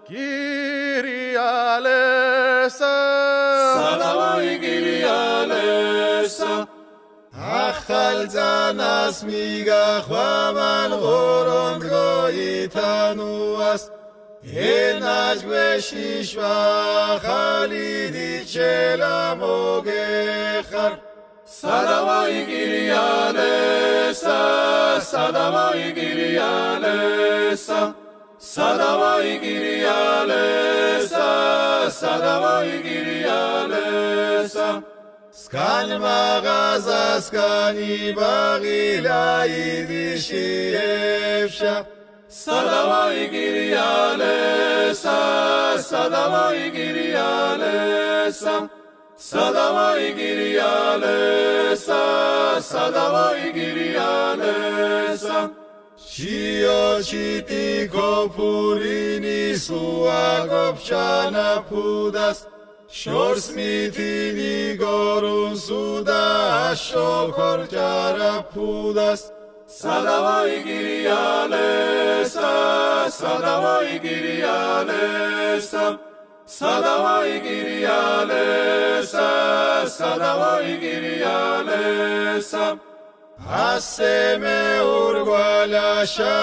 გირიალესა სადავაი გირიალესა ახალ ძანას მიგახვამან ღორონ გოითანუას ენაჯგვეში შვახალი დიჩელა მოგეხარ სადავაი გირიალესა სადავაი გირიალესა სადავაი გირიალესა სადავაი გირიალესა სკან მაღაზა სკანი ბაღილაიდი შეეშა სადავაი გირიალესა სადავაი გირიალესა სადავაი გირიალესა სადავაი გირიალესა შიოჩიტი კოფურინი სუაგოფჩანა ფუდას შორს მითინი გორუნსუდა შოქორჯარა ფუდას სადავაი გირიალესა სადავაი გირიალესა სადავაი გირიალესა სადავაი გირიალესა ასე მეურგვალაშა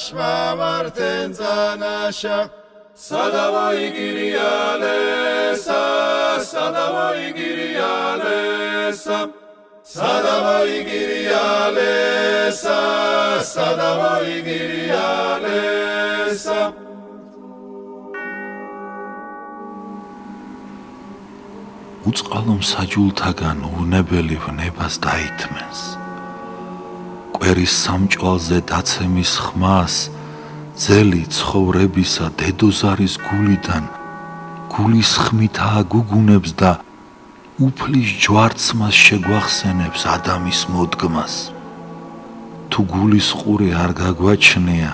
შმამართენ ძანაშა სადავაი გირიალესა სადავაი გირიალესა სადავაი გირიალესა სადავაი გირიალესა უწყალო მსაჯულთაგან ვნებელი ვნებას დაითმენს კვერის სამჭვალზე დაცემის ხმას ძელი ცხოვრებისა დედოზარის გულიდან გულის ხმითაა გუგუნებს და უფლის ჯვარცმას შეგვახსენებს ადამის მოდგმას თუ გულის ყური არ გაგვაჩნია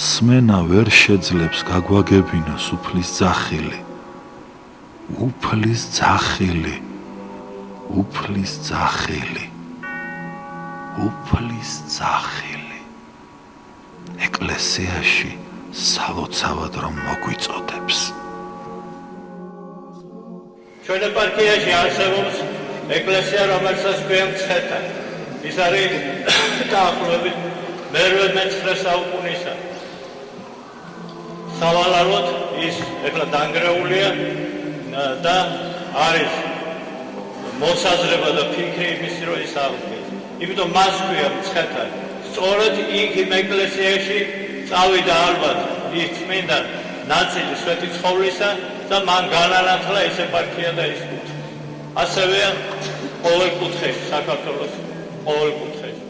სმენა ვერ შეძლებს გაგვაგებინოს უფლის ძახილი უფლის ძახილი უფლის ძახილი უფლის ძახილი ეკლესიაში სალოცავად რომ მოგვიწოდებს ჩვენ ეპარქიაში არსებობს ეკლესია რომელსაც ქვია მცხეთა ის არის დაახლოებით მე-19 საუკუნისა სავალალოდ ის ეხლა დანგრეულია და არის მოსაზრება და ფიქრი იმის რომ ის აღდგეს. იმიტომ მას ქვია მცხეთა. სწორედ იქ იმ ეკლესიაში წავიდა ალბათ ის წმინდა ნაწილი სვეტი ცხოვლისა და მან განანათლა ეს ეპარქია და ის კუთხე. ასევე ყოველ კუთხეში საქართველოს ყოველ კუთხეში.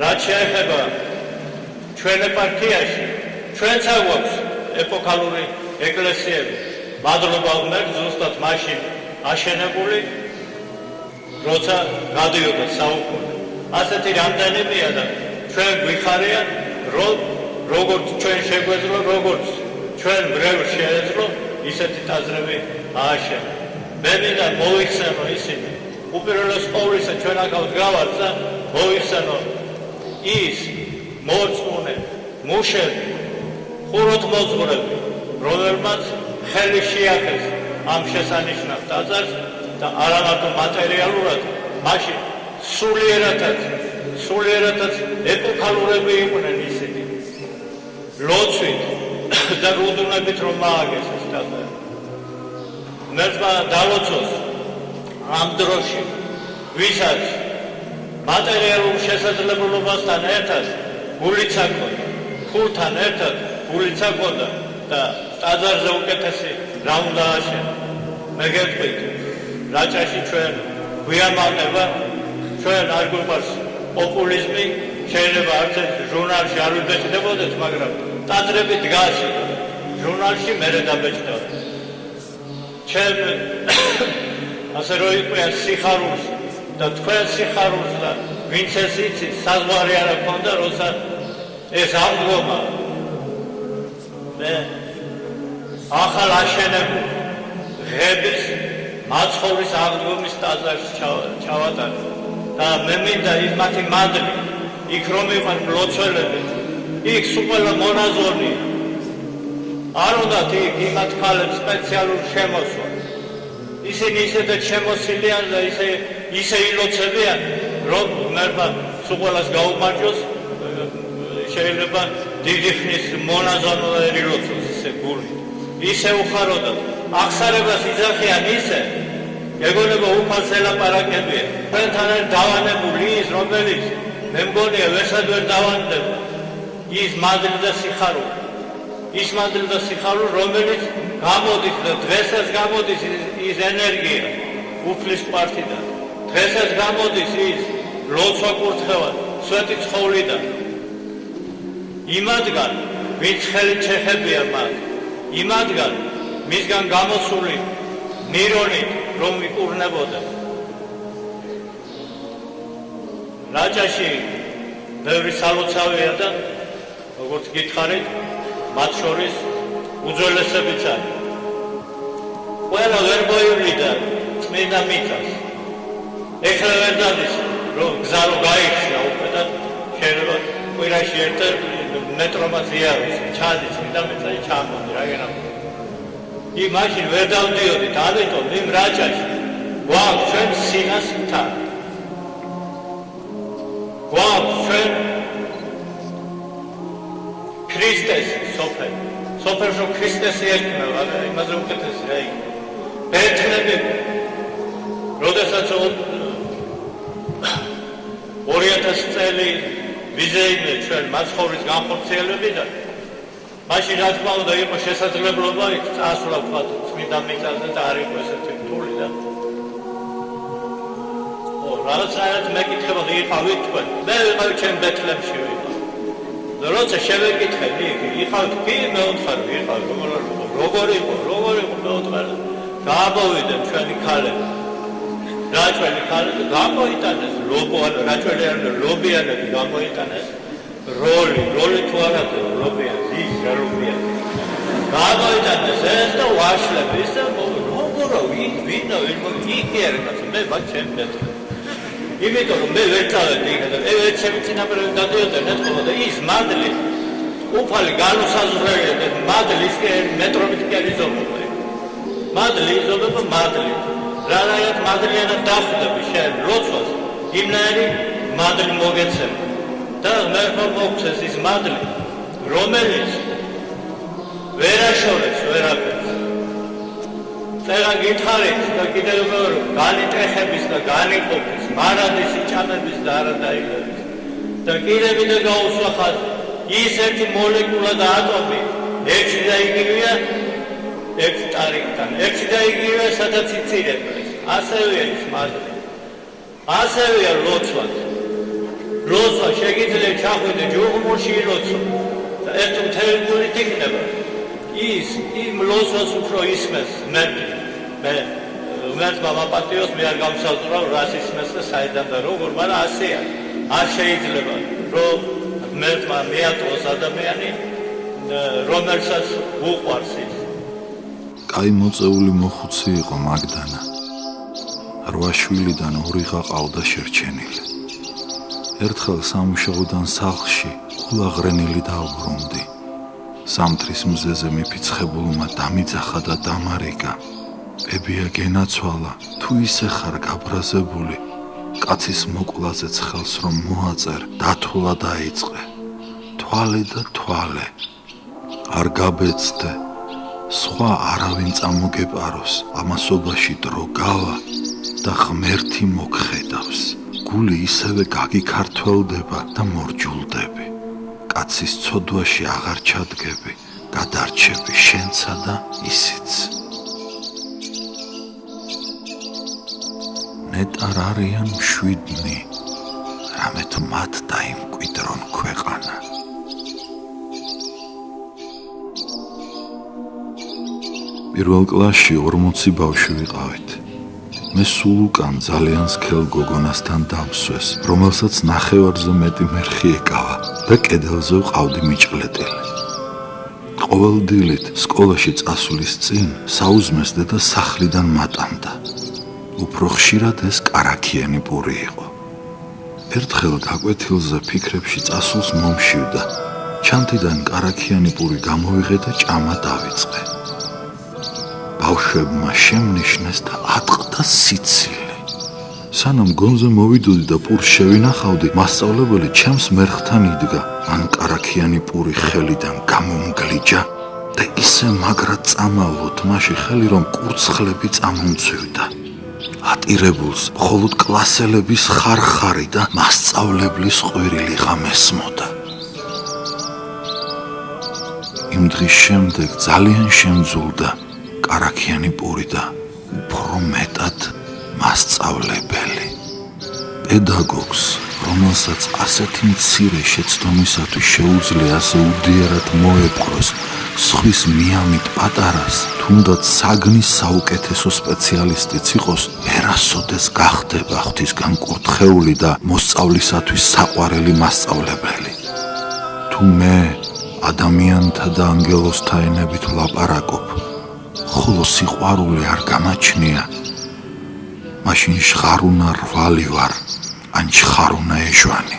რაც შეეხება ჩვენ ეპარქიაში ჩვენც აგვაქვს ეპოქალური ეკლესიები. მადლობა უნდა ზუსტად მაშინ აშენებული, როცა გადიოდა საუკუნე. ასეთი რამდენებია და ჩვენ გვიხარია, რომ როგორც ჩვენ შეგვეძლო, როგორც ჩვენ მრევლს შეეძლო, ისეთი ტაძრები ააშენა. მე მინდა მოიხსენო ისინი. უპირველეს ყოვლისა ჩვენ აქ გავართ და მოიხსენო ის მოწმუნე, მუშები, ხუროთმოძღვრები, რომელმაც ხელი შეახეს ამ შესანიშნავ ტაძარს და არა მარტო მატერიალურად, მაშინ სულიერადაც ეპოქალურები იყვნენ ისინი. ლოცვით და რუდუნებით რომ ააგეს ეს ტაძარი. მერტმა დალოცოს ამ დროში, ვისაც მატერიალურ შესაძლებლობასთან ერთად გულიც ჰქონდა, ფულთან ერთად გულიც ჰქონდა და ტაძარზე უკეთესი რა უნდა აშენა. მე გეტყვით, რაჭაში ჩვენ გვიამაყება, ჩვენ არ გვიყვარს პოპულიზმი, შეიძლება არც ერთ ჟურნალში არ ვიბეჭდებოდეთ, მაგრამ ტაძრები დგას ჟურნალში მერე დაბეჭდება. ჩემ ასე რომ იყვია სიხარულს და თქვენ სიხარულს და ვინც ეს იცის, საზღვარი არ ჰქონდა, როცა ეს აღდგომა მე ახალ აშენებულ ღების მაცხოვრის აღდგომის ტაძარს ჩავატარე და მე მინდა ის მათი მადლი იქ რომ იყვნენ მლოცველები იქ სულ ყველა მონაზონი არ უნდათ იმათ ქალებს სპეციალურ შემოსვა. ისინი ისედაც შემოსილიან და ისე ილოცებიან, რომ მერმა სულ ყველას გაუმარჯოს, შეიძლება დიდი ხნის მონაზონო ვერ ილოცოს ისე გული. ისე უხაროდათ. აღსარებას იძახიან ისე, ეგონება უფალს ელაპარაკებიან. ჩვენთან არის დავანებული ის, რომელიც მე მგონია ვერსად ვერ დავანდება. ის მადლი და სიხარული. ის მადლი და სიხარული, რომელიც გამოდის და დღესაც გამოდის ის ენერგია უფლის პარტიდან. დღესაც გამოდის ის ლოცვა კურთხევა, სვეტი ცხოვლიდან. იმადგან, ვინც ხელით შეხებია მას, იმადგან, მისგან გამოსული ნირონით, რომ ვიკურნებოდა. რაჭაში ბევრი სალოცავია და როგორც გითხარით, მათ შორის უძველესებიც არის. ყველა ვერ მოივლიდა წმინდა მიწას. ეხლა ვერ დადის, რომ გზა რო გაიხსნა უკვე და შეიძლება კვირაში ერთ მეტრომაც იაროს, ჩადის წმინდა მიწა და ჩამოდი რა გენახო. მაშინ ვერ დავდიოდით, ამიტომ იმ რაჭაში გვაქვს ჩვენ სინას მთა. გვაქვს ჩვენ ქრისტეს სოფელი. სოფელში ქრისტეს ერთმევა, იმაზე უკეთესი რა იქნება. ბეთლემი, როდესაც 2000 წელი ვიზეიმე ჩვენ მაცხოვრის განხორციელებიდან, მაშინ რა თქმა უნდა იყო შესაძლებლობა იქ წასვლა ვთქვათ წმინდა მიწაზე და არ იყო ესეთი რთული და რაღაცნაირად მეკითხებოდი იყავით თქვენ. მე ვიყავი ჩემ ბეთლემში ვიყავ. და როცა შევეკითხები იყავით კი მეუთხარი ვიყავ როგორ იყო მეუთხარი გამოვიდნენ ჩვენი ქალები. რაჭველი ქალები გამოიტანეს რაჭველიანები ლობიანები გამოიტანეს როლი თუ არა ლობიანი ის როლიანი გამოიტანეს ეს და ვაშლების და როგორ ვინო იგი არ კაცო მე მაგ ჩემ ბეთლემ. იმიტომ რომ მე ვერ წავედი იქ და მე ჩემი წინაპრები გადავედი ნეტყობა და ის მადლი უფალი განუსაზღვრელი და მადლის კი მეტრობით კი არ იზომება. მადლი იზომება მადლი. რანაირად მადლიანად დახვდები შენ ლოცვას, იმნაირი მადლი მოგეცემა. და მე მოგცეს ის მადლი, რომელიც ვერაშორებს ვერაფერს. წერა გითხარით და კიდევ მეორე განიტეხების და განიყოფის, მარადის იჭამების და არადაიღების. და კიდევ გაუსვა ხაზი, ის ერთი მოლეკულა და ატომი ერთი და იგივეა ერთ ტარიკთან. ერთი და იგივეა სადაც იწირებდეს. ასევეა ის მადლი. ასევეა ლოცვაც. ლოცვა შეგიძლია ჩახვიდე ჯუღმურში ილოცო და ერთ მთელი გულით იქნება. ის იმ ლოცვას უფრო ისმეს მე მამაპატიოს მე არ გამსაზღვრავ რას ისმეს და საიდან და როგორ, მაგრამ ასეა. არ შეიძლება რომ მერტმა მეატოს ადამიანი რომელსაც უყვარს ის. კაი მოწეული მოხუცი იყო მაგდანა. 8 შვილიდან 2 ყავდა შერჩენილი. ერთხელ სამუშაოდან სახლში ყულაღრენილი დაუბრუნდი. სამთრის მზეზე მიფიცხებულმა დამიძახა და დამარიგა. ბებია გენაცვალა, თუ ისე ხარ გაბრაზებული, კაცის მოკლაზეც ხელს რომ მოაწერ, დათვლა დაიწყე. თვალე და თვალე, არ გაბეცდე, სხვა არავინ წამოგეპაროს, ამასობაში დრო გავა და ღმერთი მოგხედავს. გული ისევე გაგიქართველდება და მორჯულდები. კაცის ცოდვაში აღარ ჩადგები, გადარჩები შენცა და ისიც. ნეტარ არიან მშვიდნი, რამეთ მათ დაიმკვიდრონ ქვეყანა. პირველ კლასში 40 ბავშვი ვიყავით. მე სულ უკან ძალიან სქელ გოგონასთან დავსვეს, რომელსაც ნახევარზე მეტი მერხი ეკავა და კედელზე ვყავდი მიჭყლეტილი. ყოველ დილით სკოლაში წასვლის წინ საუზმეს დედა სახლიდან მატანდა. უფრო ხშირად ეს კარაქიანი პური იყო. ერთხელ გაკვეთილზე ფიქრებში წასულს მომშივდა ჩანთიდან კარაქიანი პური გამოვიღე და ჭამა დავიწყე. ბავშვებმა შემნიშნეს და ატყდა სიცილი. სანამ გონზე მოვიდოდი და პურს შევინახავდი, მასწავლებელი ჩემს მერხთან იდგა. მან კარაქიანი პური ხელიდან გამომგლიჯა და ისე მაგრად წამავლო თმაში ხელი, რომ კურცხლები წამომცვივდა. ატირებულს მხოლოდ კლასელების ხარხარი და მასწავლებლის ყვირილი ღამესმოდა. იმ დღის შემდეგ ძალიან შემძულდა კარაქიანი პური და უფრო მეტად მასწავლებელი. პედაგოგს, რომელსაც ასეთი მცირე შეცდომისათვის შეუძლია ასე უდიერად მოეპყროს სხვის მიამით პატარას, თუნდაც საგნის საუკეთესო სპეციალისტიც იყოს, ვერასოდეს გახდება ღვთისგან კურთხეული და მოსწავლისათვის საყვარელი მასწავლებელი. თუ მე ადამიანთა და ანგელოზთა ენებით ვლაპარაკობ, ხოლო სიყვარული არ გამაჩნია, მაშინ ჟღარუნა რვალი ვარ, ან ჟღარუნა ეჟვანი.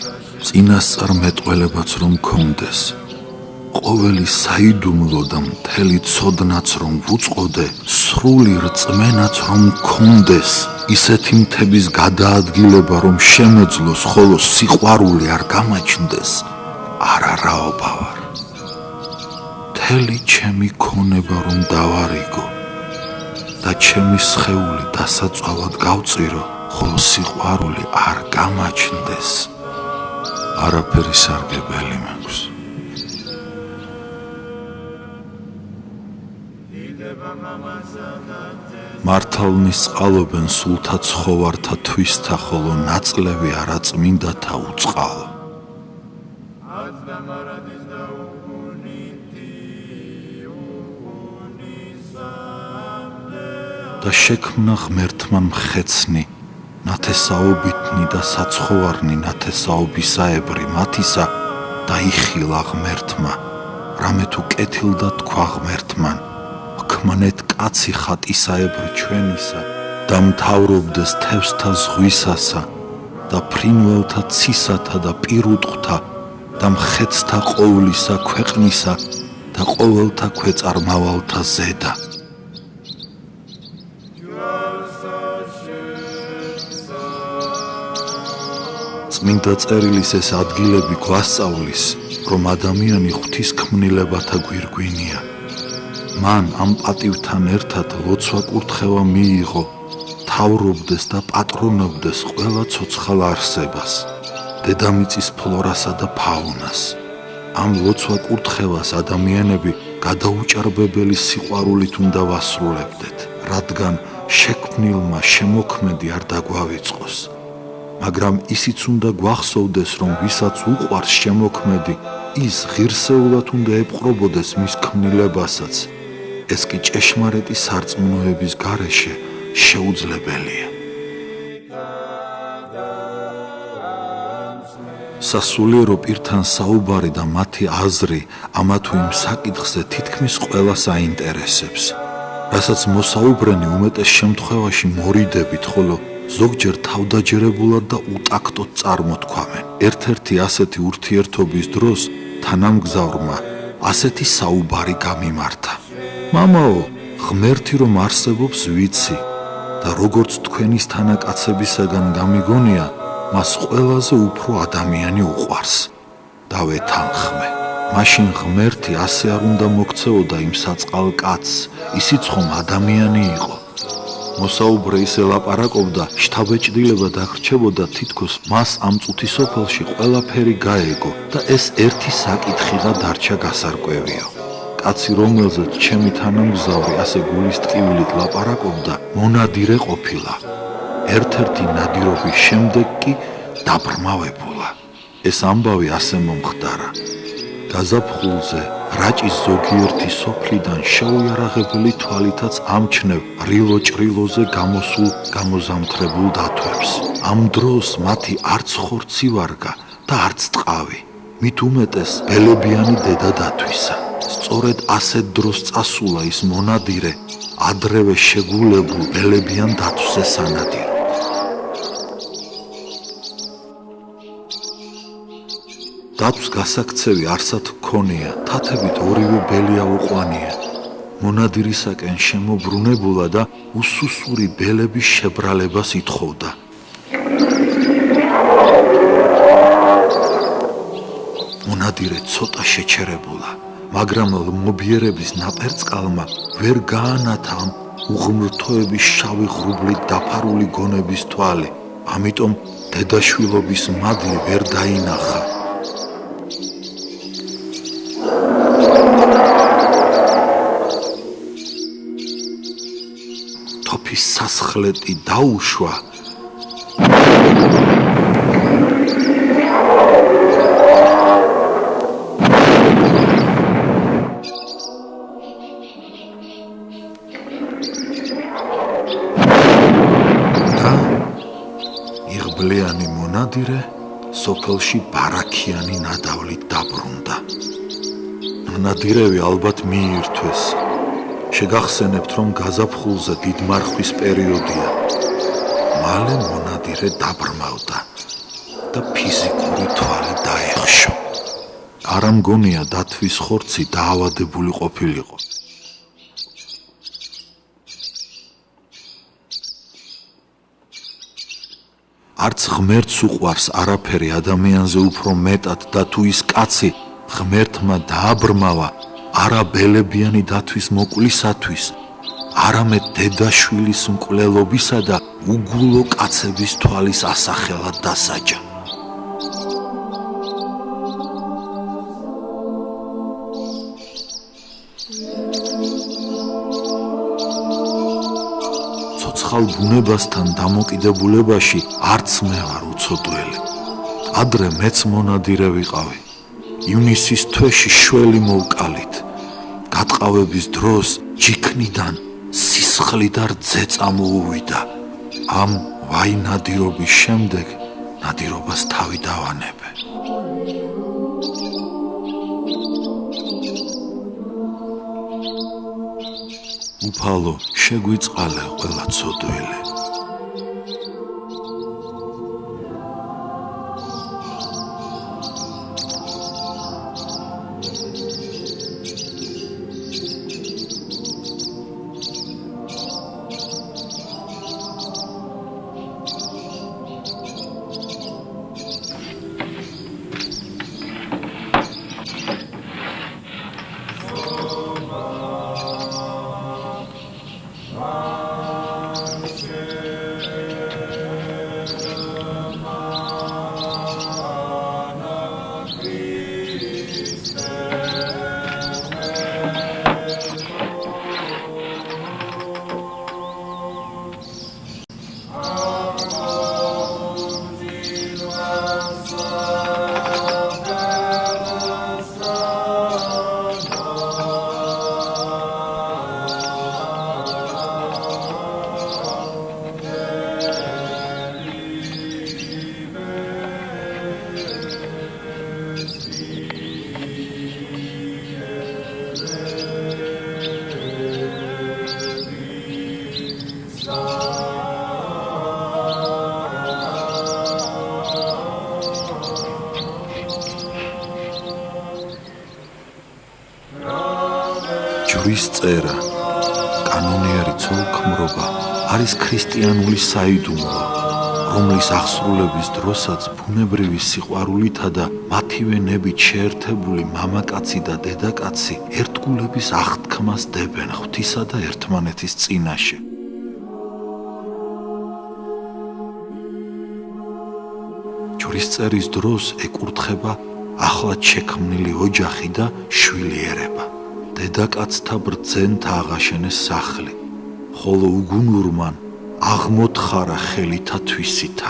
წინასწარ მეტყველებაც რომ მქონდეს, ყოველი საიდუმლო და მთელი ცოდნაც რომ ვუწყოდე, სრული რწმენაც რომ მქონდეს, ისეთი მთების გადაადგილება რომ შემეძლოს, ხოლო სიყვარული არ გამაჩნდეს, არარაობა ვარ. მთელი ჩემი ქონება რომ დავარიგო და ჩემი სხეული დასაწვავად გავწირო, ხოლო სიყვარული არ გამაჩნდეს, არაფერი სარგებელი მაქვს. მართალნის წყალობენ სულთა ცხოვართა თვისთა, ხოლო ნაწლევი არაწმინდათა უწყალო. და შექმნა ღმერთმა მხეცნი, ნათესაობითნი და საცხოვარნი ნათესაობისაებრი მათისა, და იხილა ღმერთმა, რამე თუ კეთილდა თქვა ღმერთმან, ჰქმნეთ კაცი ხატისაებრი ჩვენისა, და მთავრობდეს თევსთა ზღვისასა, და ფრინველთა ცისათა და პირუტყვთა, და მხეცთა ყოვლისა ქვეყნისა, და ყოველთა ქვეწარმავალთა ზედა. წმინდა წერილის ეს ადგილები გვასწავლის, რომ ადამიანი ღვთისქმნილებათა გვირგვინია. მან ამ პატივთან ერთად ლოცვა კურთხევა მიიღო, თავრობდეს და პატრონობდეს ყველა ცოცხალ არსებას, დედამიწის ფლორასა და ფაუნას. ამ ლოცვა კურთხევას ადამიანები გადაუჭარბებელი სიყვარულით უნდა ვასრულებდეთ, რადგან შექმნილმა შემოქმედი არ დაგვავიწყოს. მაგრამ ისიც უნდა გვახსოვდეს, რომ ვისაც უყვარს შემოქმედი, ის ღირსეულად უნდა ეპყრობოდეს მის ქმნილებასაც. ეს კი ჭეშმარიტი სარწმუნოების გარეშე შეუძლებელია. სასულიერო პირთან საუბარი და მათი აზრი ამა თუ იმ საკითხზე თითქმის ყველას აინტერესებს, რასაც მოსაუბრენი უმეტეს შემთხვევაში მორიდებით, ხოლო ზოგჯერ თავდაჯერებულად და უტაქტოდ წარმოთქვამენ. ერთ-ერთი ასეთი ურთიერთობის დროს თანამგზავრმა ასეთი საუბარი გამიმართა: მამაო, ღმერთი რომ არსებობს ვიცი და როგორც თქვენის თანაკაცებისაგან გამიგონია, მას ყველაზე უფრო ადამიანი უყვარს. დავეთანხმე. მაშინ ღმერთი ასე არ უნდა მოქცეოდა იმ საწყალ კაცს, ისიც ხომ ადამიანი იყო. მოსაუბრე ისე ლაპარაკობდა, შთაბეჭდილება დაგრჩებოდა, თითქოს მას ამ წუთის სოფელში ყველაფერი გაეგო და ეს ერთი საკითხიღა დარჩა გასარკვევიო. კაცი, რომელზეც ჩემი თანამგზავრი ასე გულის ტკივილით ლაპარაკობდა, მონადირე ყოფილა. ერთ-ერთი ნადირობის შემდეგ კი დაბრმავებულა. ეს ამბავი ასე მომხდარა: გაზაფხულზე რაჭის ზოგიერთი სოფლიდან შეუიარაღებელი თვალითაც ამჩნევ რილო-ჭრილოზე გამოსულ გამოზამთრებულ დათვებს. ამ დროს მათი არც ხორცი ვარგა და არც ტყავი, მით უმეტეს ბელებიანი დედა დათვისა. სწორედ ასეთ დროს წასულა ის მონადირე ადრევე შეგულებულ ბელებიან დათვზე სანადირო. მათს გასაქცევი არსად ჰქონია, თათებით ორივე ბელი აუყვანია. მონადირისაკენ შემობრუნებულა და უსუსური ბელების შებრალებას ითხოვდა. მონადირე ცოტა შეჩერებულა, მაგრამ ლმობიერების ნაპერწკალმა ვერ გაანათა ამ უღმრთოების შავი ღრუბლით დაფარული გონების თვალი, ამიტომ დედაშვილობის მადლი ვერ დაინახა. თოფის სასხლეტი დაუშვა. იღბლიანი მონადირე სოფელში ბარაქიანი ნადავლით დაბრუნდა. მონადირევი ალბათ მიირთვეს. შეგახსენებთ, რომ გაზაფხულზე დიდმარხვის პერიოდია. მალე მონადირე დაბრმავდა და ფიზიკური თვალი დაეხშო. არ ამგონია დათვის ხორცი დაავადებული ყოფილიყო. არც ღმერთს უყვარს არაფერი ადამიანზე უფრო მეტად და თუ ის კაცი ღმერთმა დააბრმავა არა ბელებიანი დათვის მოკლისათვის, არამედ დედაშვილის მკვლელობისა და უგულო კაცების თვალის ასახელად დასაჯა. ცოცხალ ბუნებასთან დამოკიდებულებაში არც მე ვარ უცოდველი. ადრე მეც მონადირე ვიყავი. ივნისის თვეში შველი მოვკალით. გატყავების დროს ჯიქნიდან სისხლი და რძე წამოუვიდა. ამ ვაი ნადირობის შემდეგ ნადირობას თავი დავანებე. უფალო, შეგვიწყალე ყველა ცოდვილი. ჯვრის წერა, კანონიერი ცოლქმრობა არის ქრისტიანული საიდუმლო, რომლის აღსრულების დროსაც ბუნებრივი სიყვარულითა და მათივე ნებით შეერთებული მამაკაცი და დედაკაცი ერთგულების აღთქმას დებენ ღვთისა და ერთმანეთის წინაშე. ჯვრის წერის დროს ეკურთხება ახლად შექმნილი ოჯახი და შვილიერება. დედაკაცთა ბრძენთა აღაშენეს სახლი, ხოლო უგუნურმან აღმოთხარა ხელითა თვისითა.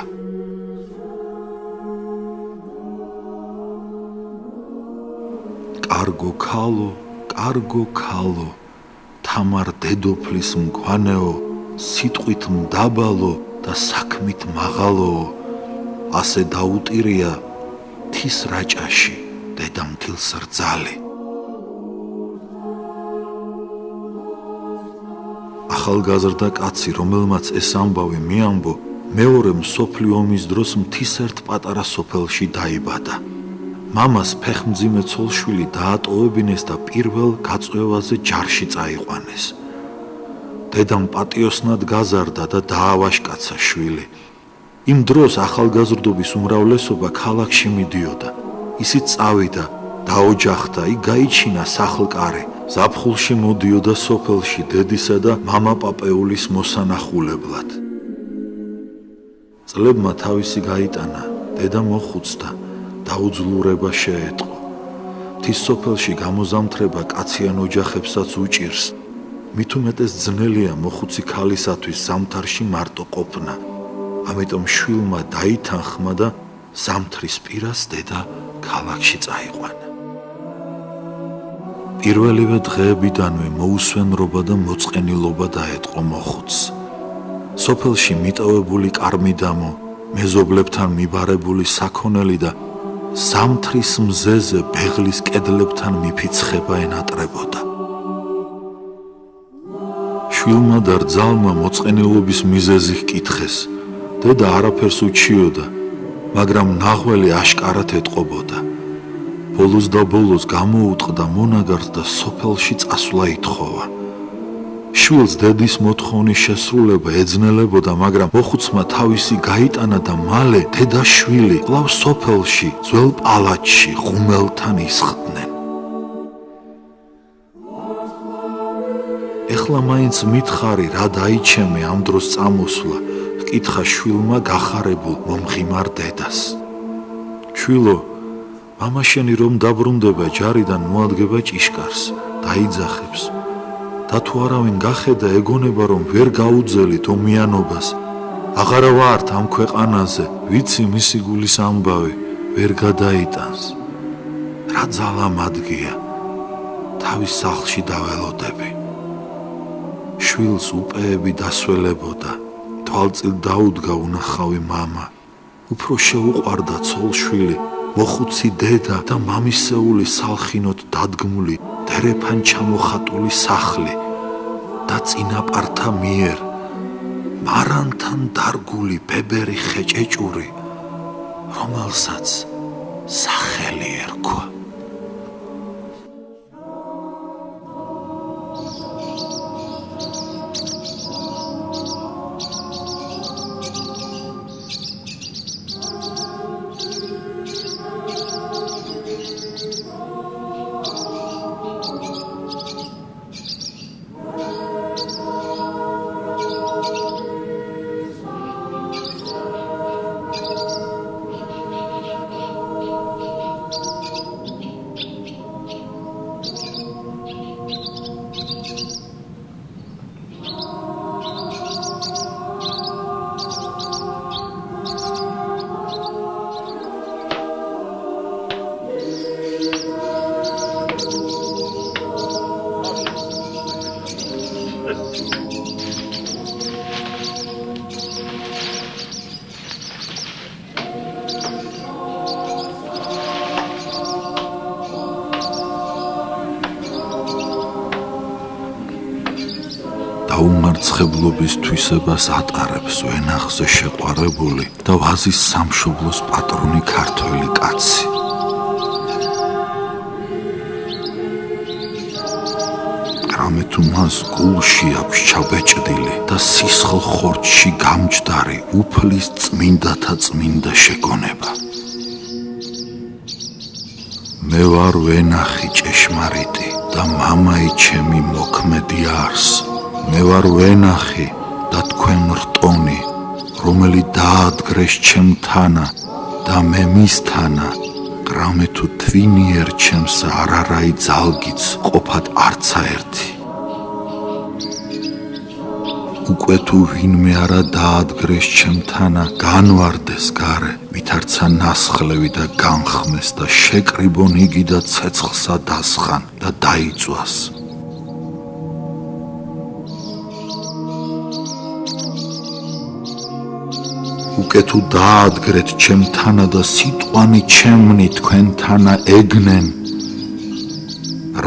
კარგო ქალო, თამარ დედოფლის მგვანეო, სიტყვით მდაბალო და საქმით მაღალო, ასე დაუტირია თის რაჭაში დედამთილს რძალი. ახალგაზრდა კაცი, რომელმაც ეს ამბავი მიამბო, მეორე მსოფლიო ომის დროს მთის ერთ პატარა სოფელში დაიბადა. მამას ფეხმძიმე ცოლშვილი დაატოვებინეს და პირველ გაწვევაზე ჯარში წაიყვანეს. დედამ პატიოსნად გაზარდა და დაავაშკაცა შვილი. იმ დროს ახალგაზრდობის უმრავლესობა ქალაქში მიდიოდა. ისიც წავიდა, დაოჯახდა, იქ გაიჩინა სახლ-კარი. ზაფხულში მოდიოდა სოფელში დედისა და მამა პაპეულის მოსანახულებლად. წლებმა თავისი გაიტანა, დედა მოხუცდა, დაუძლურება შეეტყო. მთის სოფელში გამოზამთრება კაციან ოჯახებსაც უჭირს. მით უმეტეს ძნელია მოხუცი ქალისათვის ზამთარში მარტო ყოფნა. ამიტომ შვილმა დაითანხმა და ზამთრის პირას დედა ქალაქში წაიყვანა. პირველივე დღეებიდანვე მოუსვენრობა და მოწყენილობა დაეტყო მოხუცს. სოფელში მიტოვებული კარმიდამო, მეზობლებთან მიბარებული საქონელი და ზამთრის მზეზე ბეღლის კედლებთან მიფიცხება ენატრებოდა. შვილმა და რძალმა მოწყენილობის მიზეზი ჰკითხეს. დედა არაფერს უჩიოდა, მაგრამ ნაღველი აშკარად ეტყობოდა. ბოლოს და ბოლოს გამოუტყდა მონაგარს და სოფელში წასვლა ითხოვა. შვილს დედის მოთხოვნის შესრულება ეძნელებოდა, მაგრამ მოხუცმა თავისი გაიტანა და მალე დედა შვილი კვლავ სოფელში, ძველ პალატში ღუმელთან ისხდნენ. ეხლა მაინც მითხარი რა დაიჩემე ამ დროს წამოსვლა, ჰკითხა შვილმა გახარებულ მომღიმარ დედას. შვილო, მამა შენი რომ დაბრუნდება ჯარიდან მოადგება ჭიშკარს, დაიძახებს. და თუ არავინ გახედა ეგონება რომ ვერ გაუძელით ომიანობას. აღარა ვართ ამ ქვეყანაზე, ვიცი მისი გულის ამბავი ვერ გადაიტანს. რა ძალა მადგია, თავის სახლში დაველოდები. შვილს უპეები დასველებოდა, თვალწილ დაუდგა უნახავი მამა. უფრო შეუყვარდა ცოლ-შვილი, მოხუცი დედა და მამისეული სალხინოთ დადგმული დერეფან ჩამოხატული სახლი და წინაპართა მიერ მარანთან დარგული ბებერი ხეჭეჭური, რომელსაც სახელი ერქვა. დაუმარცხებლობის თვისებას ატარებს ვენახზე შეყვარებული და ვაზის სამშობლოს პატრონი ქართველი კაცი. რამე თუ მას გულში აქვს ჩაბეჭდილი და სისხლ ხორცში გამჯდარი უფლის წმინდათა წმინდა შეგონება. მე ვარ ვენახი ჭეშმარიტი და მამაი ჩემი მოქმედი არს. მე ვარ ვენახი და თქვენ რტონი, რომელი დაადგრეს ჩემთანა და მე მისთანა, რამე თუ თვინიერ ჩემს არარაი ძალგიც ყოფად არცა ერთი. უკვე თუ ვინმე არა დაადგრეს ჩემთანა, განვარდეს გარე, ვითარცა ნასხლევი და განხმეს და შეკრიბონ იგი და ცეცხლსა დასხან და დაიწვას. უკვე თუ დაადგრეთ ჩემთანა და სიტყვანი ჩემნი თქვენთანა ეგნენ,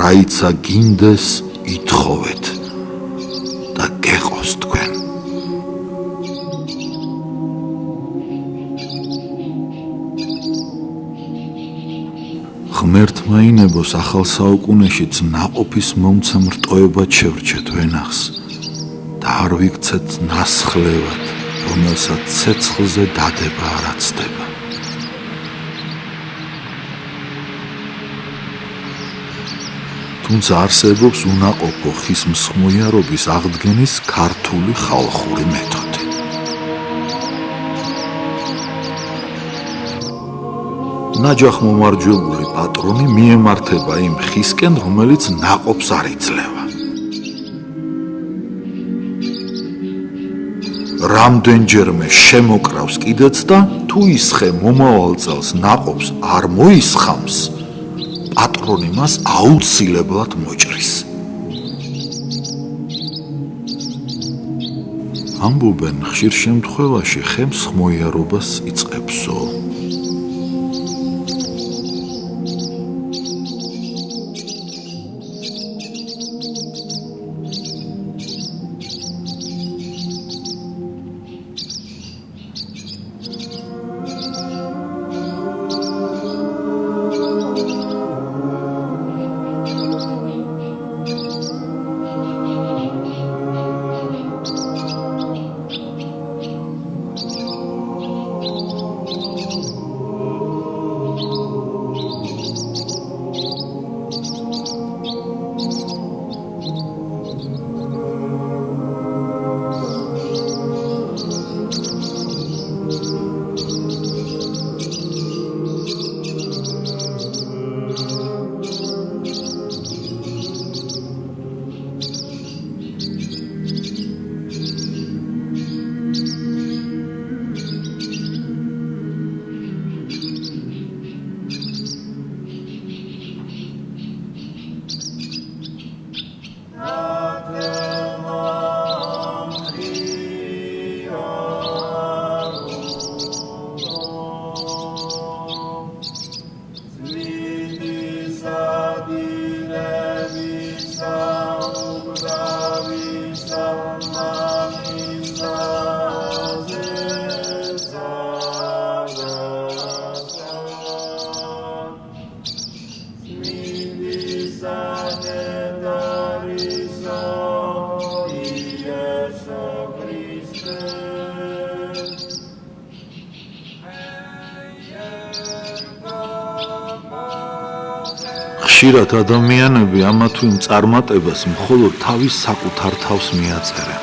რაიცა გინდეს ითხოვეთ და გეყოს თქვენ. ღმერთმა ინებოს ახალ საუკუნეშიც ნაყოფის მომცემ რტოებად შევრჩეთ ვენახს და არ ვიქცეთ ნასხლევად, რომელსაც ცეცხლზე დადება არ აცდება. თუმცა არსებობს უნაყოფო ხის მსხმოიარობის აღდგენის ქართული ხალხური მეთოდი. ნაჯახ მომარჯვებული პატრონი მიემართება იმ ხისკენ, რომელიც ნაყოფს არ იძლევა. რამდენჯერმე შემოკრავს კიდეც და თუ ის ხე მომავალ წელს ნაყოფს არ მოისხამს, პატრონი მას აუცილებლად მოჭრის. ამბობენ, ხშირ შემთხვევაში ხე მსხმოიარობას იწყებსო. ხშირად ადამიანები ამა თუ იმ წარმატებას მხოლოდ თავის საკუთარ თავს მიაწერენ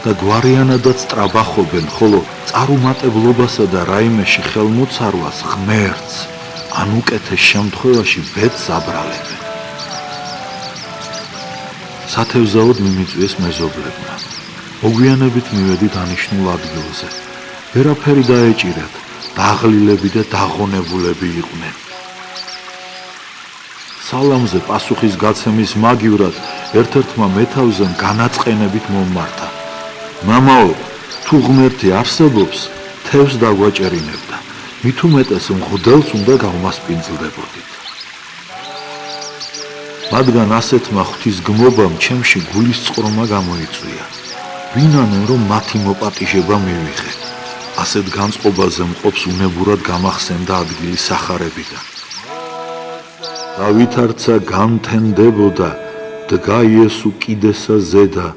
და გვარიანადაც ტრაბახობენ, ხოლო წარუმატებლობასა და რაიმეში ხელმოცარვას ღმერთს, ან უკეთეს შემთხვევაში ბედს აბრალებენ. სათევზაოდ მიმიწვიეს მეზობლებმა. მოგვიანებით მივედით ანიშნულ ადგილზე. ვერაფერი დაეჭირათ, დაღლილები და დაღონებულები იყვნენ. სალამზე პასუხის გაცემის მაგივრად ერთ-ერთმა მეთავზემ განაწყენებით მომმართა. მამაო, თუ ღმერთი არსებობს, თევზს დაგვაჭერინებდა. მით უმეტეს მღვდელს უნდა გავმასპინძლდებოდით. მათგან ასეთმა ღვთისგმობამ ჩემში გულის წყრომა გამოიწვია. ვინანენ რომ მათი მოპატიჟება მივიღე. ასეთ განწყობაზე მყოფს უნებურად გამახსენდა ადგილი სახარებიდან. დავითარცა განთენდებოდა, დგა იესო კიდესა ზედა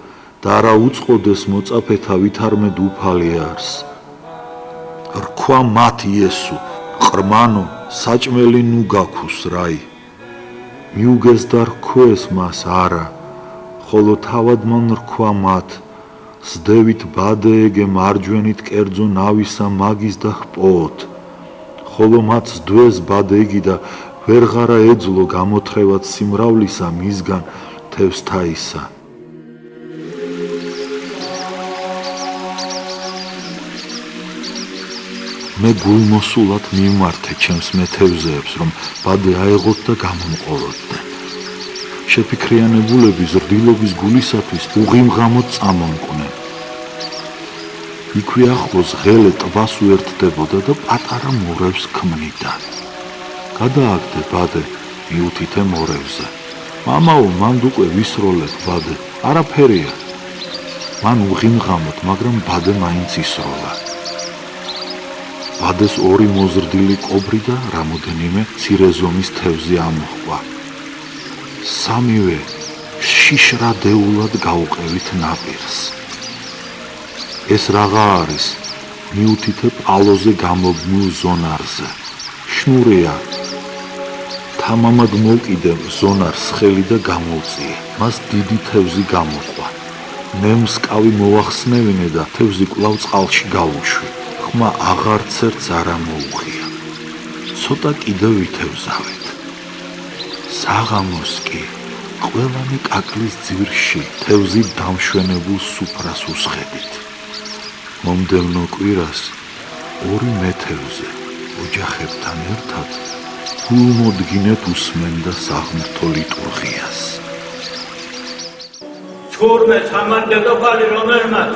და არა უწყოდეს მოწაფეთა ვითარმედ უფალიარს. რქვა მათ იესო, ყრმანო, საჭმელი ნუ გაქუს რაი. მიუგეს და რქვეს მას არა, ხოლო თავად მან რქვა მათ, სდევით ბადეეგე მარჯვენით კერძო ნავისა მაგის და ჰპოოთ, ხოლო მათ სდვეს ბადეგი და ვერღარა ეძლო გამოთრევად სიმრავლისა მისგან თევზთაისა. მე გულმოსულად მიმართე ჩემს მეთევზეებს, რომ ბადე აეღოთ და გამომყოლოდნენ. შეფიქრიანებულები ზრდილობის გულისათვის უღიმღამოდ წამომყვნენ. იქვე ახლოს ღელე ტბას უერთდებოდა და პატარა მორევს ქმნიდა. გადააგდე ბადე, მიუთითე მორევზე. მამაო, მანდ უკვე ვისროლებ ბადე, არაფერია. მან უღიმღამოდ, მაგრამ ბადე მაინც ისროლა. ვადეს ორი მოზრდილი კობრი და რამოდენიმე მცირე ზომის თევზი ამოჰყვა. სამივე შიშრადეულად გაუყევით ნაპირს. ეს რაღა არის? მიუთითე პალოზე გამობნულ ზონარზე. შნურია. თამამად მოკიდე ზონარს ხელი და გამოვწიე. მას დიდი თევზი გამოყვა. ნემსკავი მოახსნევინე და თევზი კვლავ წყალში გაუშვი. ხმა აღარცერც არ ამოუღია. ცოტა კიდევ ვითევზავეთ. საღამოს კი ყველანი კაკლის ძირში თევზი დამშვენებულ სუფრას უსხედით. მომდევნო კვირას ორი მეთევზე ოჯახებთან ერთად გულმოდგინედ უსმენდა საღმრთო ლიტურგიას. თურმე თამარ დედოფალი რომელმაც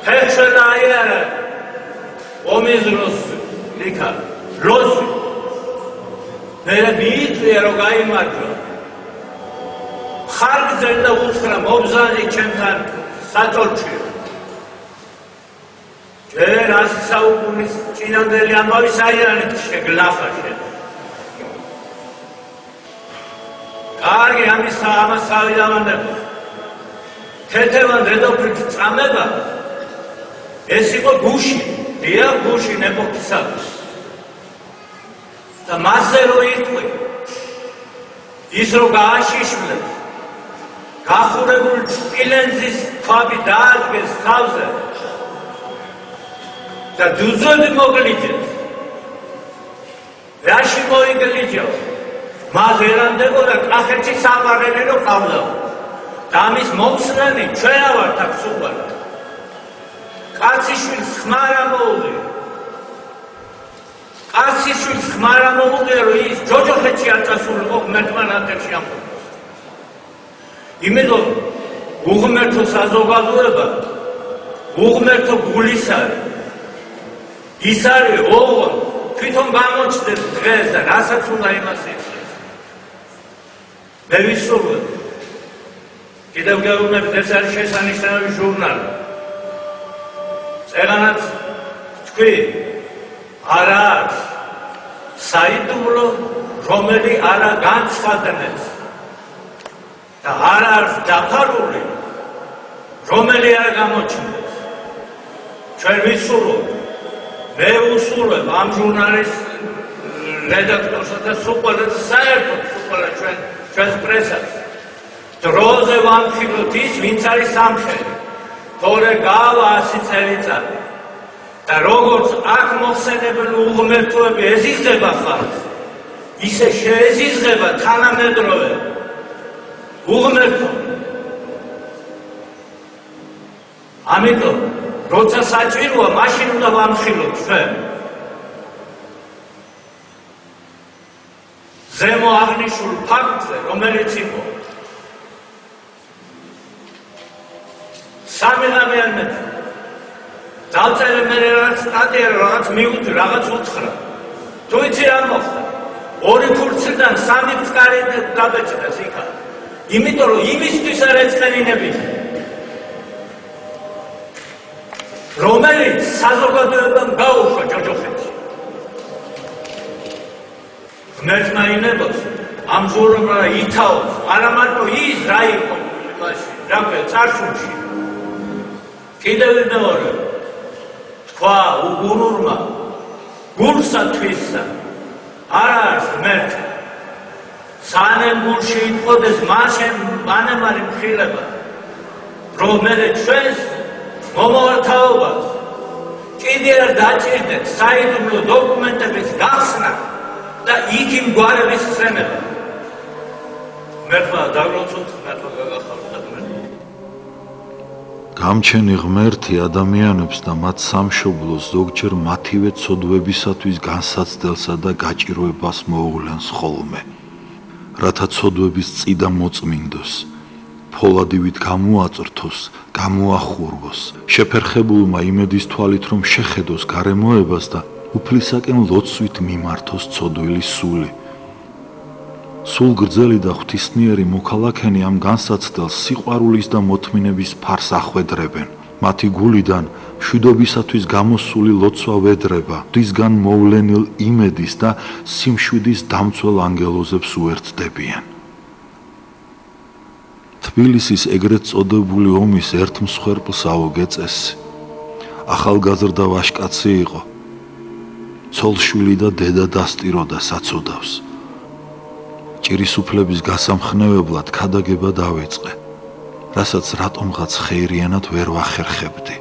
ფეხშენა აიარა ომის დროს ლიქა როსი მე მიიწვია რომ გაიმარჯვა ხარგზელ და უთხრა მობზანი ჩემთან საწოლში ჯერ 100 საუკუნის წინანდელი ამბავის აიარეთ შეგლახაშე კარგი ამას ავიდავანდება თეთევან დედოფლით წამება ეს იყო გუში დია გუში ნეპოქისათვის და მასზე რო იტყვი ის რო გააშიშვლებს გახურებული სპილენძის ქვაბი დაადგეს თავზე და დუზოდი მოგლიჯეს რაში მოიგლიჯო მას ერანდებოდა კახეთში საყვარელი რო ყავდა და ამის მომსვლელი ჩვენა ვართ აქ სუპარი კაციშვილს ხმარა მოუღია კაციშვილს ხმარა მოუღია რომ ის ჯოჯოხეთში არ წასულიყო ღმერთმანათებში ამბობს იმიტომ უღმერთო საზოგადოება უღმერთო გულის არის ის არის ოღონდ თვითონ გამოჩნდეს დღეს და რასაც უნდა იმას იცის მე ვისურვებ კიდევ გეუბნებით ეს არის შესანიშნავი ჟურნალი წერანაც თქვი არა აქვს საიდუმლო რომელი არა განცხადნეს და არა არის დაფარული რომელი არ გამოჩნდეს ჩვენ ვისურვებთ მე ვუსურვებ ამ ჟურნალის რედაქტორსა და სულ საერთოდ სულ ჩვენს პრესას დროზე ვამხილოთ ის ვინც არის სამხელი თორე გავა 100 წელიწადი და როგორც აქ მოხსენებული უღმერთოები ეზიზღება ხალხს ისე შეეზიზღება თანამედროვე უღმერთოები ამიტომ როცა საჭიროა მაშინ უნდა ვამხილოთ ჩვენ ზემო აღნიშნულ ფაქტზე რომელიც იყო სამი ღამე არ მეტი დავწერე მე რაღაც სტატია რაღაც მივუძი რაღაც უთხრა თუ იცი რა მოხდა ორი ფურცლიდან სამი წყარი დაბეჭდეს იქა იმიტომ რომ იმისთვის არ ეწყენინებით რომელიც საზოგადოებამ გაუშვა ჯოჯოხეთში ღმერთმა ინებოს ამ ჟურნალმა ითაოს არა მარტო ის რა იყო იმაში რა წარსულში კიდევ მეორე თქვა უგურურმა გულსა თვისსა არა არის ღმერთი სანამ გულში იტყოდეს მანამ არის მხილება რომ მე ჩვენს მომავალთაობას კიდე არ დაჭირდეთ საიდუმლო დოკუმენტების გახსნა და იქ იმ გვარების ხსენება ღმერთმა დაგლოცოთ ღმერთმა გაგახაროთ გამჩენი ღმერთი ადამიანებს და მათ სამშობლოს ზოგჯერ მათივე ცოდვებისათვის განსაცდელსა და გაჭირვებას მოუვლენს ხოლმე რათა ცოდვების წიდა მოწმინდოს ფოლადივით გამოაწრთოს, გამოახურვოს, შეფერხებულმა იმედის თვალით რომ შეხედოს გარემოებას და უფლისაკენ ლოცვით მიმართოს ცოდვილი სული. სულ გრძელი და ღვთისმიერი მოქალაქენი ამ განსაცდელს სიყვარულის და მოთმინების ფარს ახვედრებენ მათი გულიდან მშვიდობისათვის გამოსული ლოცვა ვედრება, ღვთისგან მოვლენილ იმედის და სიმშვიდის დამცველ ანგელოზებს უერთდებიან. თბილისის ეგრეთ წოდებული ომის ერთ მსხვერპლს აუგე წესი. ახალგაზრდა ვაჟკაცი იყო. ცოლშვილი და დედა დასტიროდა საცოდავს. ჭირისუფლების გასამხნევებლად ქადაგება დავიწყე, რასაც რატომღაც ხეირიანად ვერ ვახერხებდი.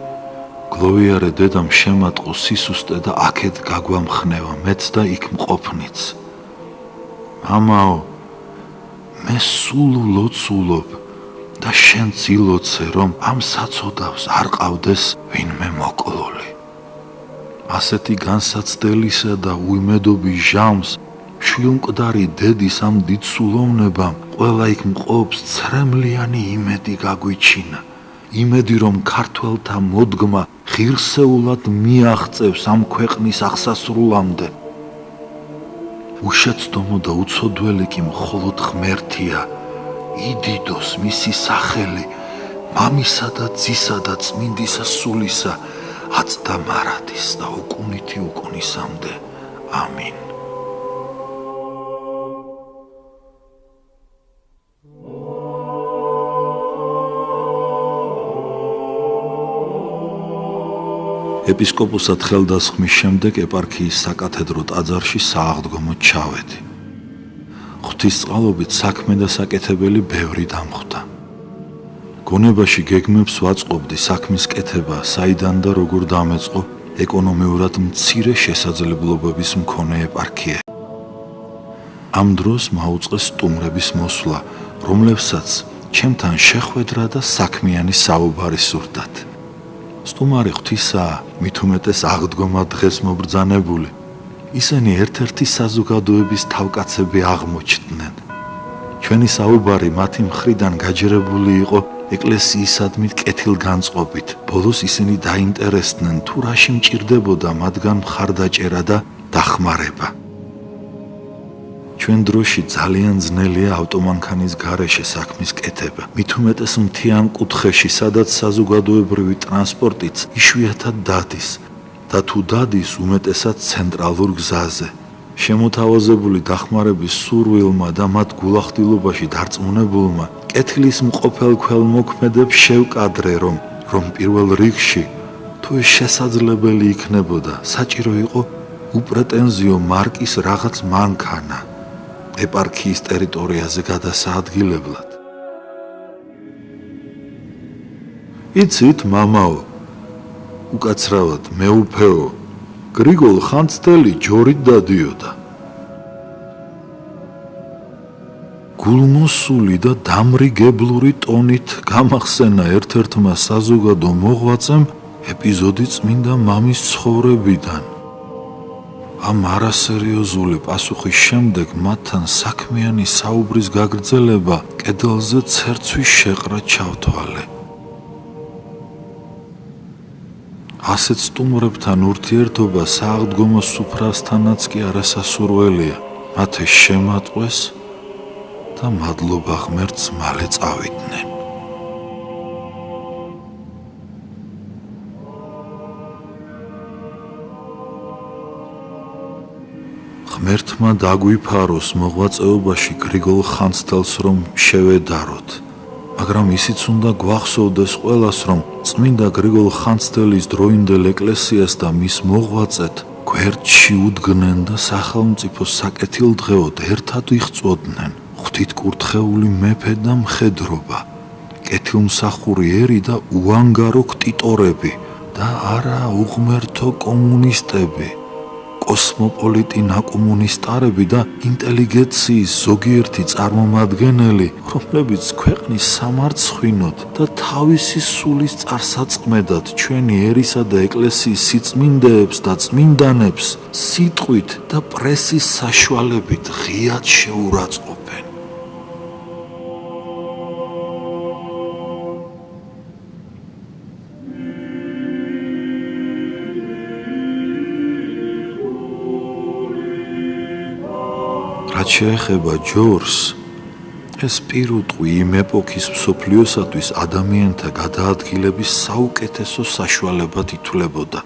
გლოვიარე დედამ შემატყო სისუსტე და აქეთ გაგვამხნევა მეც და იქ მყოფნიც. მამაო, მე სულ ლოცულობ და შენც ილოცე, რომ ამ საცოდავს არ ყავდეს ვინმე მოკლული. ასეთი განსაცდელისა და უიმედობის ჟამს შვილმკვდარი დედის ამ დიდ სულოვნებამ ყველა იქ მყოფს ცრემლიანი იმედი გაგვიჩინა. იმედი, რომ ქართველთა მოდგმა ღირსეულად მიაღწევს ამ ქვეყნის აღსასრულამდე. უშეცდომო და უცოდველი კი მხოლოდ ღმერთია, იდიდოს მისი სახელი, მამისა და ძისა და წმინდისა სულისა, აწდა მარადის და უკუნითი უკუნისამდე. ამინ. ეპისკოპოსად ხელდასხმის შემდეგ ეპარქიის საკათედრო ტაძარში სააღდგომოდ ჩავედი. ღვთისწყალობით საქმე და საკეთებელი ბევრი დამხვდა. გონებაში გეგმებს ვაწყობდი საქმის კეთება, საიდან და როგორ დამეწყო ეკონომიურად მცირე შესაძლებლობების მქონე ეპარქია. ამ დროს მაუწყეს სტუმრების მოსვლა, რომლებსაც ჩემთან შეხვედრა და საქმიანი საუბარი სურდათ. სტუმარი ღვთისაა, მით უმეტეს აღდგომა დღეს მობრძანებული. ისინი ერთ-ერთი საზოგადოების თავკაცები აღმოჩნდნენ. ჩვენი საუბარი მათი მხრიდან გაჯერებული იყო ეკლესიისადმი კეთილგანწყობით. ბოლოს ისინი დაინტერესდნენ, თუ რაში მჭირდებოდა მათგან მხარდაჭერა და დახმარება. ჩვენ დროში ძალიან ძნელია ავტომანქანის გარეშე საქმის კეთება. მით უმეტეს მთიან კუთხეში, სადაც საზოგადოებრივი ტრანსპორტიც იშვიათად დადის და თუ დადის, უმეტესად ცენტრალურ გზაზე. შემოთავაზებული დახმარების სურვილმა და მათ გულახდილობაში დარწმუნებულმა კეთილის მყოფელ ქველმოქმედებს შევკადრე, რომ პირველ რიგში თუ ეს შესაძლებელი იქნებოდა, საჭირო იყო უპრეტენზიო მარკის რაღაც მანქანა ეპარქიის ტერიტორიაზე გადასაადგილებლად. იცით, მამაო, უკაცრავად მეუფეო, გრიგოლ ხანძთელი ჯორით დადიოდა. გულმოსული და დამრიგებლური ტონით გამახსენა ერთ-ერთმა საზოგადო მოღვაწემ ეპიზოდი წმინდა მამის ცხოვრებიდან. ამ არასერიოზული პასუხის შემდეგ მათთან საქმიანი საუბრის გაგრძელება კედელზე ცერცვის შეყრა ჩავთვალე. ასეთ სტუმრებთან ურთიერთობა სააღდგომო სუფრასთანაც კი არასასურველია. მათ შემატყვეს და მადლობა ღმერთს მალე წავიდნენ. ღმერთმა დაგვიფაროს მოღვაწეობაში გრიგოლ ხანძთელს რომ შევედაროთ, მაგრამ ისიც უნდა გვახსოვდეს ყველას, რომ წმინდა გრიგოლ ხანძთელის დროინდელ ეკლესიას და მის მოღვაწეთ გვერდში უდგნენ და სახელმწიფოს საკეთილდღეოდ ერთად იხწოდნენ ღვთითკურთხეული მეფე და მხედრობა, კეთილმსახური ერი და უანგარო ქტიტორები და არა უღმერთო კომუნისტები, კოსმოპოლიტი ნაკომუნისტარები და ინტელიგენციის ზოგიერთი წარმომადგენელი, რომლებიც ქვეყნის სამარცხვინოდ და თავისი სულის წარსაწყმედად ჩვენი ერისა და ეკლესიის სიწმინდეებს და წმინდანებს სიტყვით და პრესის საშუალებით ღიად შეურაცხყოფენ. რაც შეეხება ჯორს, ეს პირუტყვი იმ ეპოქის მსოფლიოსათვის ადამიანთა გადაადგილების საუკეთესო საშუალებად ითვლებოდა.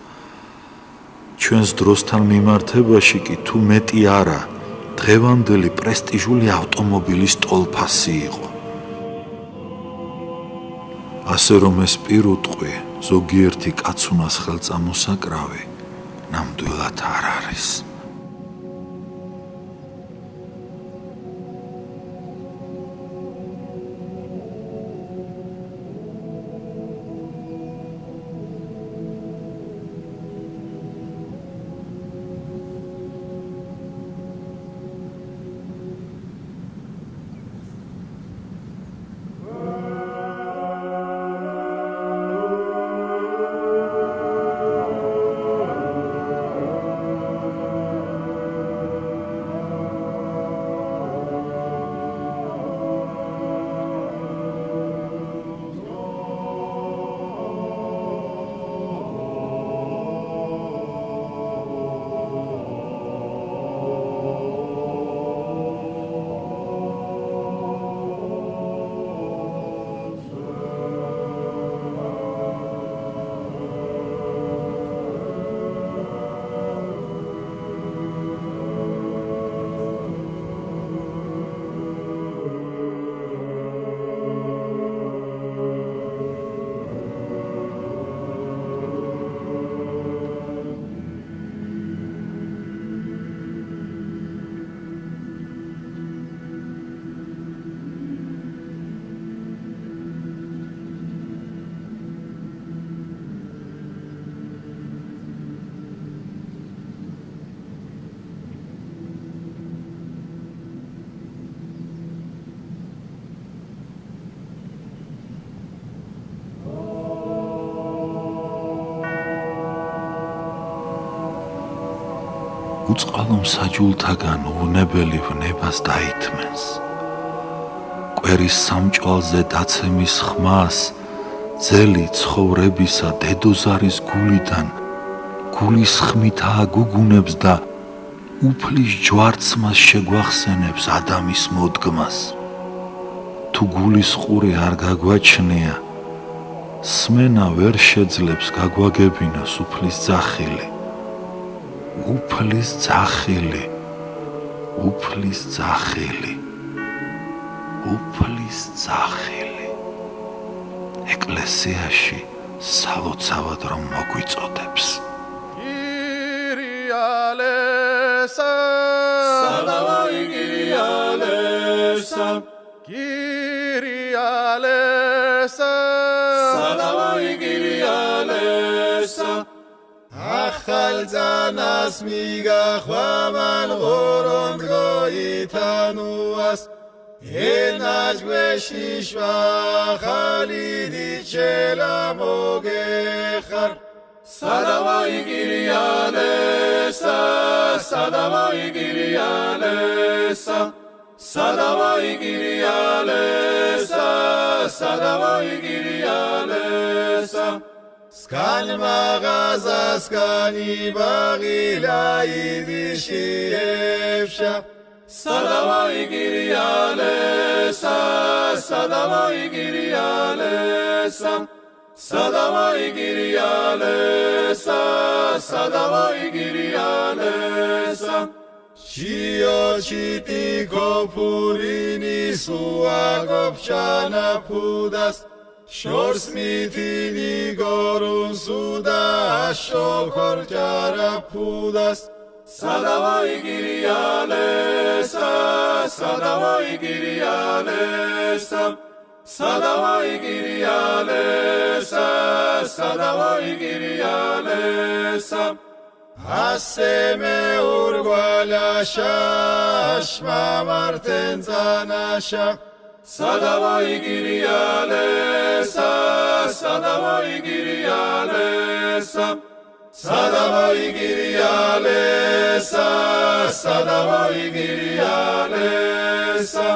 ჩვენს დროსთან მიმართებაში კი თუ მეტი არა, დღევანდელი პრესტიჟული ავტომობილის ტოლფასი იყო. ასე რომ ეს პირუტყვი ზოგიერთი კაცუნას ხელწამოსაკრავი ნამდვილად არ არის. უწყალო მსაჯულთაგან უნებელი ვნებას დაითმენს. კვერის სამჭვალზე დაცემის ხმას ძელი ცხოვრებისა დედოზარის გულიდან გულის ხმით აგუგუნებს და უფლის ჯვარცმას შეგვახსენებს ადამის მოდგმას. თუ გულის ყური არ გაგვაჩნია, სმენა ვერ შეძლებს გაგვაგებინოს უფლის ძახილი. უფლის ძახილი, უფლის ძახილი, უფლის ძახილი. ეკლესიაში სალოცავად რომ მოგვიწოდებს. Kyrialesa, Salavoi Kyrialesa, Kyrialesa, Salavoi Kyrialesa. Achal zanas migachvaman goron goitanuas, enajveshi shvachalidi chelamogechar. Salavoi Kyrialesa, Salavoi Kyrialesa, Salavoi Kyrialesa, Salavoi Kyrialesa. Skan magaza skani bagila idishievsha. Salavoi Kyrialesa, Salavoi Kyrialesa, Salavoi Kyrialesa, Salavoi Kyrialesa. Shio chiti kopurini suagopchana pudas. Shors mitini gorun suda shokor jara pudas. Salavoi Kyrialesa, Salavoi Kyrialesa, Salavoi Kyrialesa, Salavoi Kyrialesa. Aseme urgvalasha shma marten zanasha. Salavoi Kyrialesa, Salavoi Kyrialesa, Salavoi Kyrialesa, Salavoi Kyrialesa.